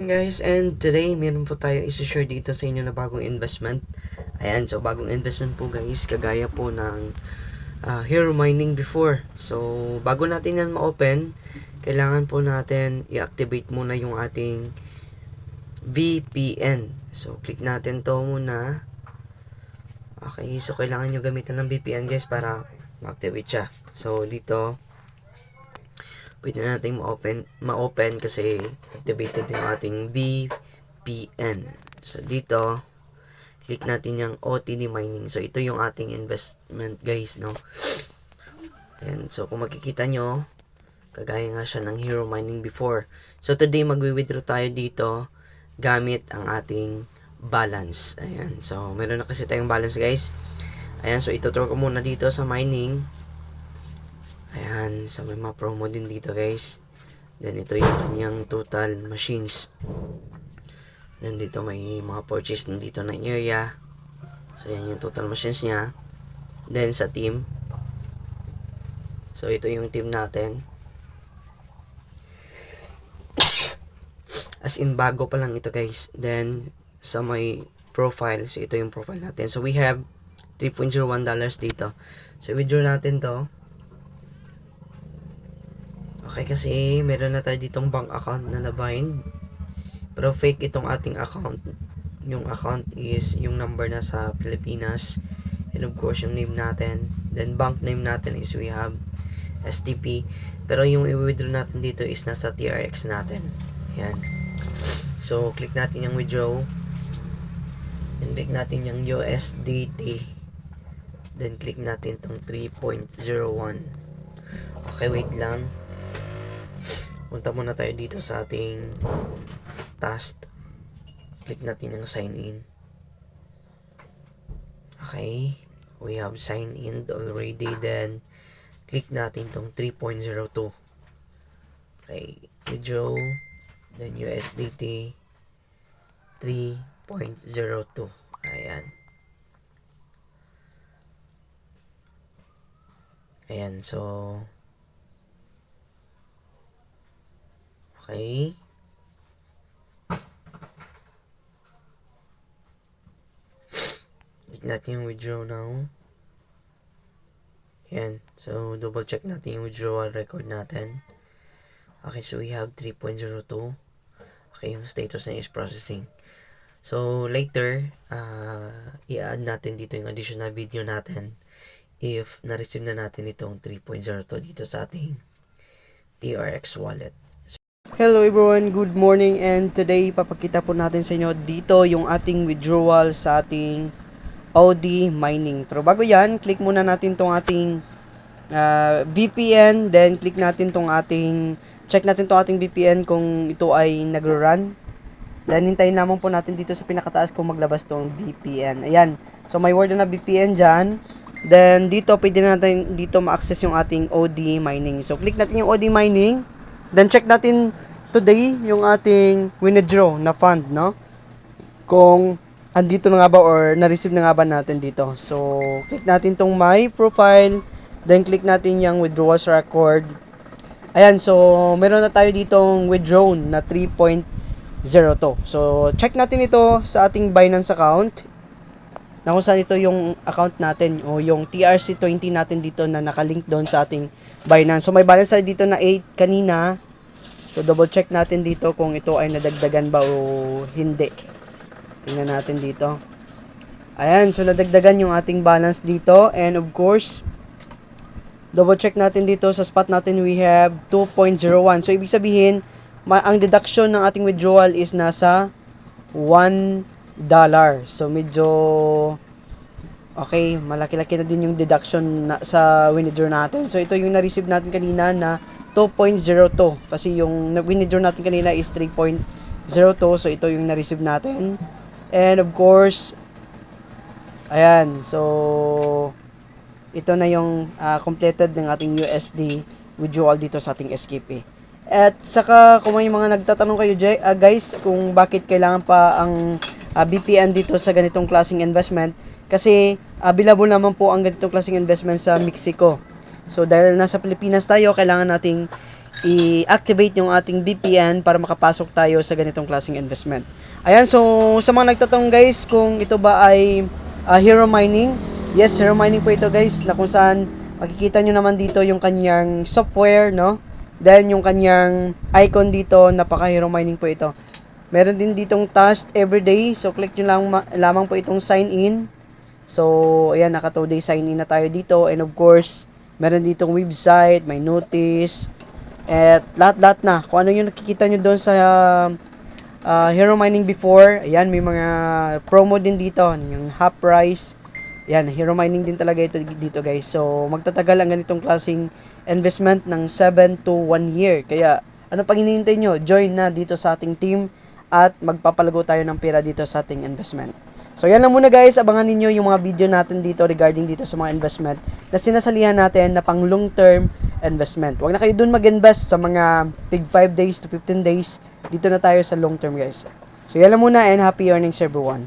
Guys, and today meron po tayo i-share dito sa inyo na bagong investment. Ayan, so bagong investment po guys, kagaya po ng Hero Mining before. So bago natin yan ma-open, kailangan po natin i-activate muna yung ating VPN. So click natin to muna. Okay, so kailangan nyo gamitin ng VPN guys para ma-activate siya. So dito, pwede natin ma-open kasi activated yung ating VPN. So dito, click natin yung OTD mining. So ito yung ating investment guys, no? And so kung makikita nyo, kagaya nga siya ng Hero Mining before. So today magwi-withdraw tayo dito gamit ang ating balance. Ayan. So meron na kasi tayong balance guys. Ayan, so ito-throw ko muna dito sa mining. Ayan, so may mga promo din dito guys. Then ito yung kanyang total machines. Then dito may mga purchase din dito na area. So yan yung total machines niya. Then sa team. So ito yung team natin. As in bago pa lang ito guys. Then sa may profile. So ito yung profile natin. So we have $3.01 dito. So withdraw natin to. Okay, kasi meron na tayo ditong bank account na na-bind. Pero fake itong ating account. Yung account is yung number na sa Pilipinas. And of course, yung name natin. Then bank name natin is we have STP. Pero yung i-withdraw natin dito is nasa TRX natin. Ayan. So, click natin yung withdraw. Then click natin yung USDT. Then click natin itong 3.01. Okay, wait lang. Punta muna tayo dito sa ating task. Click natin yung sign in. Okay. We have sign in already. Then, click natin tong 3.02. Okay. Withdraw. Then, USDT 3.02. Ayan. Ayan. So, okay. Click natin yung withdraw now. Ayan. So, double check natin yung withdrawal record natin. Okay, so we have 3.02. Okay, yung status na is processing. So, later, i-add natin dito yung additional video natin if na-receive na natin itong 3.02 dito sa ating TRX wallet. Hello everyone, good morning, and today papakita po natin sa inyo dito yung ating withdrawal sa ating OD mining. Pero bago yan, click muna natin tong ating VPN, then click natin tong ating, check natin tong ating VPN kung ito ay nagro-run. Then hintayin naman po natin dito sa pinakataas kung maglabas tong VPN. Ayan, so may word na VPN dyan. Then dito pwede natin dito ma-access yung ating OD mining. So click natin yung OD mining. Then check natin today yung ating withdraw na fund, no? Kung andito na nga ba or na-receive na nga ba natin dito. So, click natin tong my profile. Then click natin yung withdrawals record. Ayan, so meron na tayo ditong withdrawn na 3.02. So, check natin ito sa ating Binance account. Na kung saan ito yung account natin o yung TRC20 natin dito na nakalink doon sa ating Binance. So may balance tayo dito na 8 kanina. So double check natin dito kung ito ay nadagdagan ba o hindi. Tingnan natin dito. Ayan, so nadagdagan yung ating balance dito, and of course double check natin dito sa spot natin, we have 2.01. So ibig sabihin, ang deduction ng ating withdrawal is nasa $1. So medyo okay, malaki-laki na din yung deduction sa withdraw natin. So ito yung na-receive natin kanina na 2.02 kasi yung withdraw natin kanina is 3.02. So ito yung na-receive natin. And of course, ayan, so ito na yung completed ng ating USD withdrawal dito sa ating SKP. At saka kung may mga nagtatanong kayo guys kung bakit kailangan pa ang VPN dito sa ganitong klaseng investment, kasi available naman po ang ganitong klaseng investment sa Mexico. So dahil nasa Pilipinas tayo, kailangan nating i-activate yung ating VPN para makapasok tayo sa ganitong klaseng investment. Ayan, so sa mga nagtatanong guys kung ito ba ay Hero Mining, yes, Hero Mining po ito guys, na kung saan makikita nyo naman dito yung kanyang software, no? Then yung kanyang icon dito, napaka Hero Mining po ito. Meron din ditong task everyday, so click nyo lang lamang po itong sign in. So ayan, naka 2 day sign in na tayo dito, and of course meron ditong website, may notice, at lahat-lahat na. Kung ano yung nakikita nyo doon sa Hero Mining before, ayan, may mga promo din dito, yung half price. Ayan, Hero Mining din talaga ito dito guys. So, magtatagal ang ganitong klaseng investment ng 7 to 1 year. Kaya, ano pang hinihintay nyo? Join na dito sa ating team at magpapalago tayo ng pera dito sa ating investment. So, yan lang muna guys. Abangan ninyo yung mga video natin dito regarding dito sa mga investment na sinasalihan natin na pang long term investment. Huwag na kayo dun mag-invest sa mga tig 5 days to 15 days. Dito na tayo sa long term guys. So, yan lang muna and happy earnings everyone.